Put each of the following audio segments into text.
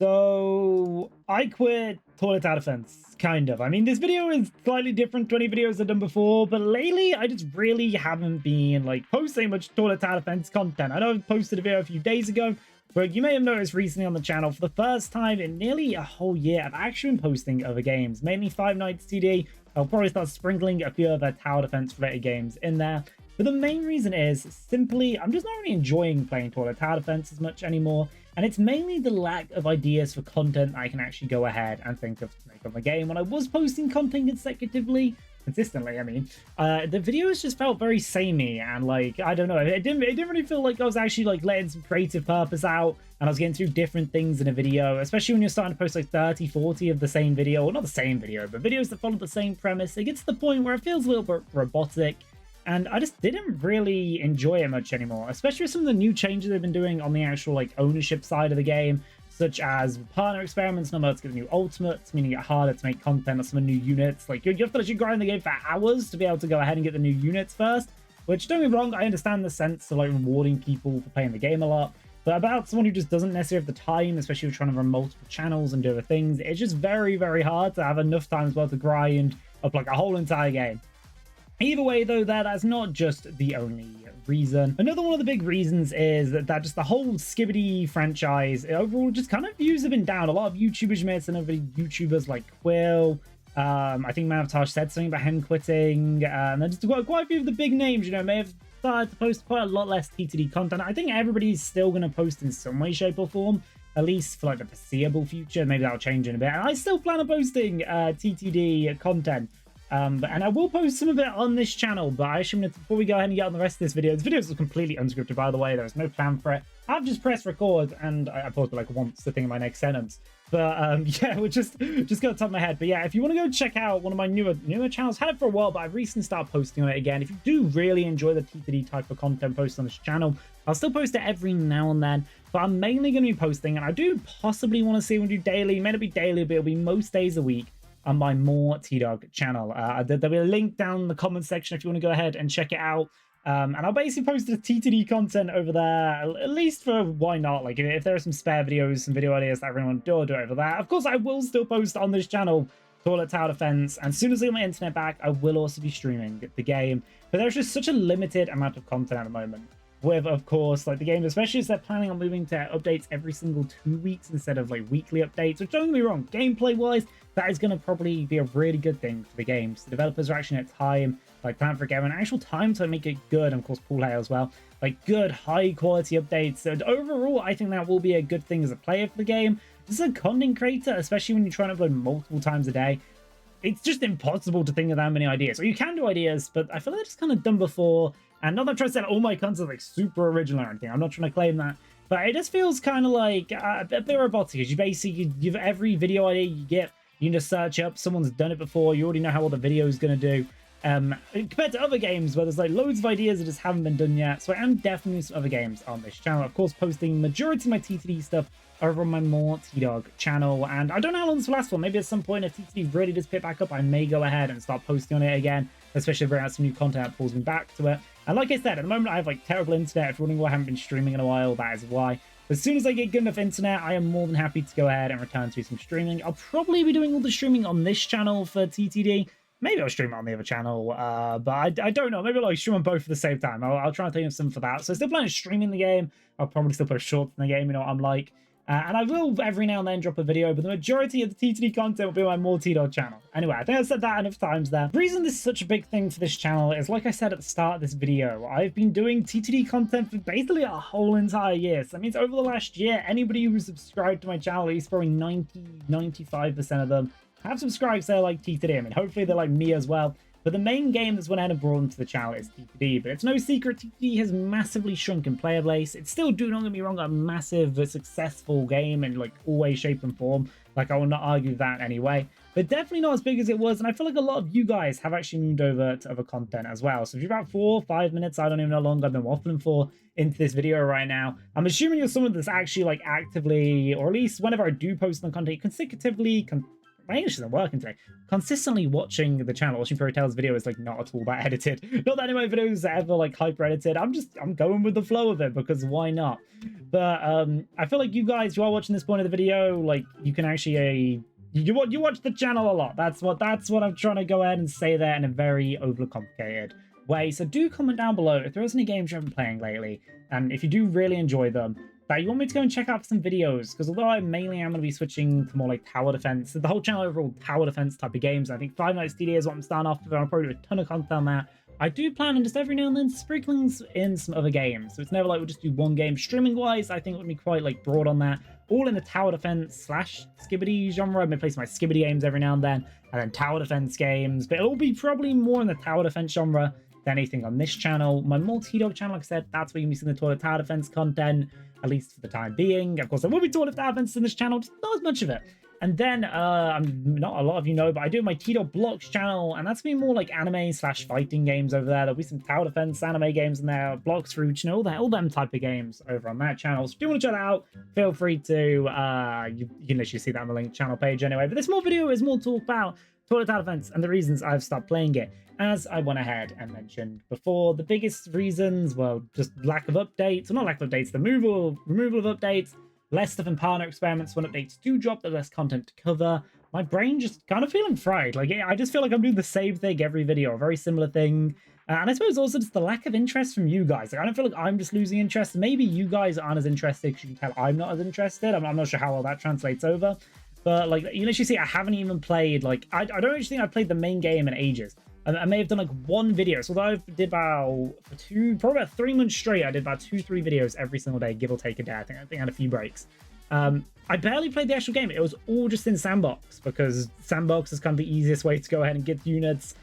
So I quit Toilet Tower Defense, kind of. I mean, this video is slightly different to any videos I've done before, but lately I just really haven't been like posting much Toilet Tower Defense content. I know I posted a video a few days ago, but you may have noticed recently on the channel for the first time in nearly a whole year, I've actually been posting other games, mainly Five Nights TD. I'll probably start sprinkling a few other tower defense related games in there. But the main reason is simply I'm just not really enjoying playing Toilet Tower Defense as much anymore. And it's mainly the lack of ideas for content I can actually go ahead and think of to make on the game. When I was posting content consistently, I mean, the videos just felt very samey and like, I don't know, it didn't really feel like I was actually like letting some creative purpose out and I was getting through different things in a video, especially when you're starting to post like 30, 40 of the same video, or not the same video, but videos that follow the same premise. It gets to the point where it feels a little bit robotic. And I just didn't really enjoy it much anymore, especially with some of the new changes they've been doing on the actual like ownership side of the game, such as partner experiments. Not to get new ultimates, meaning it harder to make content on some new units. Like you have to actually grind the game for hours to be able to go ahead and get the new units first, which don't get me wrong, I understand the sense of like rewarding people for playing the game a lot. But about someone who just doesn't necessarily have the time, especially if you're trying to run multiple channels and do other things, it's just very, very hard to have enough time as well to grind up like a whole entire game. Either way, though, that's not just the only reason. Another one of the big reasons is that just the whole Skibidi franchise, overall, just kind of views have been down. A lot of YouTubers made some other YouTubers like Quill. I think Manavitage said something about him quitting. And just quite a few of the big names, you know, may have started to post quite a lot less TTD content. I think everybody's still going to post in some way, shape, or form, at least for like the foreseeable future. Maybe that'll change in a bit. And I still plan on posting TTD content. And I will post some of it on this channel, but I assume before we go ahead and get on the rest of this video is completely unscripted, by the way. There's no plan for it. I've just pressed record and I paused it like once to think of my next sentence. But yeah, we're just got the top of my head. But yeah, if you want to go check out one of my newer channels, had it for a while, but I've recently started posting on it again. If you do really enjoy the TTD type of content posted on this channel, I'll still post it every now and then, but I'm mainly going to be posting, and I do possibly want to see when we do daily. It may not be daily, but it'll be most days a week on my More Tdog channel. There'll be a link down in the comment section if you want to go ahead and check it out. And I'll basically post the TTD content over there, at least for why not. Like if there are some spare videos, some video ideas that I really want to do, I'll do it over there. Of course, I will still post on this channel Toilet Tower Defense, and as soon as I get my internet back, I will also be streaming the game. But there's just such a limited amount of content at the moment. With, of course, like the game, especially as they're planning on moving to updates every single 2 weeks instead of like weekly updates, which don't get me wrong, gameplay wise, that is going to probably be a really good thing for the games. The developers are actually at time, like plan for a game, and actual time to make it good, and of course, Pool Hail as well, like good, high quality updates. And overall, I think that will be a good thing as a player for the game. As a content creator, especially when you're trying to upload multiple times a day, it's just impossible to think of that many ideas. Or you can do ideas, but I feel like it's kind of done before. And not that I'm trying to say all my content like super original or anything. I'm not trying to claim that. But it just feels kind of like a bit robotic. Because you basically give every video idea you get, you can just search up. Someone's done it before. You already know how all the video is going to do. Compared to other games where there's like loads of ideas that just haven't been done yet. So I am definitely doing some other games on this channel. Of course, posting majority of my TTD stuff over on my More Tdog channel. And I don't know how long this will last for. Maybe at some point if TTD really does pick back up, I may go ahead and start posting on it again. Especially if I have some new content that pulls me back to it. And like I said, at the moment I have like terrible internet. If you're wondering why I haven't been streaming in a while, that is why. As soon as I get good enough internet, I am more than happy to go ahead and return to some streaming. I'll probably be doing all the streaming on this channel for TTD. Maybe I'll stream it on the other channel, but I don't know. Maybe I'll like stream on both at the same time. I'll try and think of some for that. So still planning on streaming the game. I'll probably still post shorts in the game, you know what I'm like. And I will every now and then drop a video, but the majority of the TTD content will be on my More Tdog channel. Anyway, I think I've said that enough times there. The reason this is such a big thing for this channel is, like I said at the start of this video, I've been doing TTD content for basically a whole entire year. So that means over the last year, anybody who's subscribed to my channel, at least probably 95% of them, have subscribed, so they like TTD. I mean, hopefully they're like me as well. But the main game that's went ahead and brought into the channel is TTD. But it's no secret, TTD has massively shrunk in player base. It's still, do not get me wrong, a massive, successful game in like all way, shape, and form. Like, I will not argue that anyway. But definitely not as big as it was. And I feel like a lot of you guys have actually moved over to other content as well. So if you're about 4 or 5 minutes, I don't even know how long I've been waffling for into this video right now. I'm assuming you're someone that's actually like actively, or at least whenever I do post on content, consecutively, my English isn't working today. Consistently watching the channel, watching Fairy Tales videos, like not at all that edited. Not that any of my videos are ever like hyper edited. I'm going with the flow of it because why not? But I feel like you guys who are watching this point of the video, like you can actually you watch the channel a lot. That's what I'm trying to go ahead and say there in a very overcomplicated way. So do comment down below if there is any games you've been playing lately, and if you do really enjoy them, that you want me to go and check out some videos, because although I mainly am going to be switching to more like tower defense, the whole channel overall tower defense type of games, I think Five Nights at Freddy's is what I'm starting off with, and I'll probably do a ton of content on that. I do plan on just every now and then sprinklings in some other games, so it's never like we'll just do one game. Streaming wise, I think it would be quite like broad on that, all in the tower defense slash skibbity genre. I may play some my skibbity games every now and then tower defense games, but it'll be probably more in the tower defense genre than anything on this channel. My more Tdog channel, like I said, that's where you'll be seeing the toilet tower defense content, at least for the time being. Of course, there will be toilet tower defense in this channel, just not as much of it. And then, I'm not a lot of you know, but I do my Tdog blocks channel, and that's been more like anime slash fighting games over there. There'll be some tower defense anime games in there, blocks, fruits, you know, all them type of games over on that channel. So if you want to check that out, feel free to, you can literally see that on the link channel page anyway. But this more video is more talk about toilet tower defense and the reasons I've stopped playing it. As I went ahead and mentioned before, the biggest reasons, well, just lack of updates, well, not lack of updates, the removal of updates, less stuff in partner experiments. When updates do drop, there's less content to cover. My brain just kind of feeling fried. Like, I just feel like I'm doing the same thing every video, a very similar thing. And I suppose also just the lack of interest from you guys. Like, I don't feel like I'm just losing interest. Maybe you guys aren't as interested because you can tell I'm not as interested. I'm not sure how well that translates over. But, like, you literally see I haven't even played, like, I don't actually think I've played the main game in ages. I may have done like one video. So although I did about probably about 3 months straight, I did about 2-3 videos every single day, give or take a day. I think I had a few breaks. I barely played the actual game. It was all just in sandbox, because sandbox is kind of the easiest way to go ahead and get units.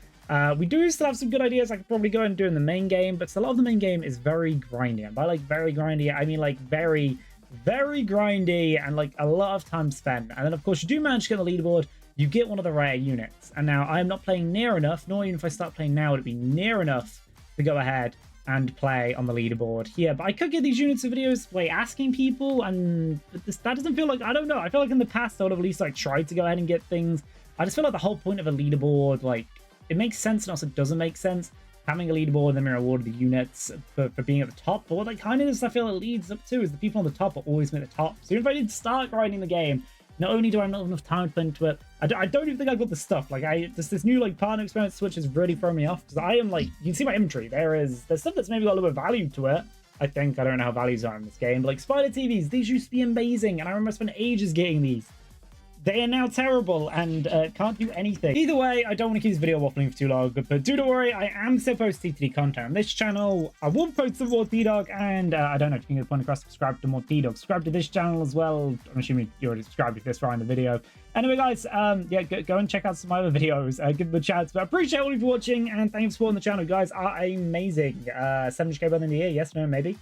We do still have some good ideas I could probably go and do in the main game, but a lot of the main game is very grindy. And by like very grindy, I mean like very, very grindy and like a lot of time spent. And then of course you do manage to get the leaderboard. You get one of the rare units. And now I'm not playing near enough, nor even if I start playing now, would it be near enough to go ahead and play on the leaderboard here. But I could get these units of videos by asking people, and that doesn't feel like, I don't know. I feel like in the past I would have at least like tried to go ahead and get things. I just feel like the whole point of a leaderboard, like, it makes sense and also doesn't make sense. Having a leaderboard and then being rewarded the units for being at the top. But what that kind of is, I feel it leads up to, is the people on the top are always at the top. So even if I did start grinding the game, not only do I not have enough time to put into it, I don't even think I've got the stuff. Like, this new like partner experiment switch is really throwing me off, because I am like, you can see my inventory. There's stuff that's maybe got a little bit of value to it. I think, I don't know how values are in this game, but like spider TVs, these used to be amazing, and I remember spending ages getting these. They are now terrible and can't do anything. Either way, I don't want to keep this video waffling for too long, but don't worry, I am still posting TTD content on this channel. I will post some more Tdog, and I don't know if you can get the point across, subscribe to more Tdog. Subscribe to this channel as well. I'm assuming you already subscribed if this far in the video. Anyway, guys, yeah, go and check out some of my other videos. Give them a chance. But I appreciate all of you watching, and thank you for supporting the channel. You guys are amazing. 70k by the end of the year, yes, no, maybe.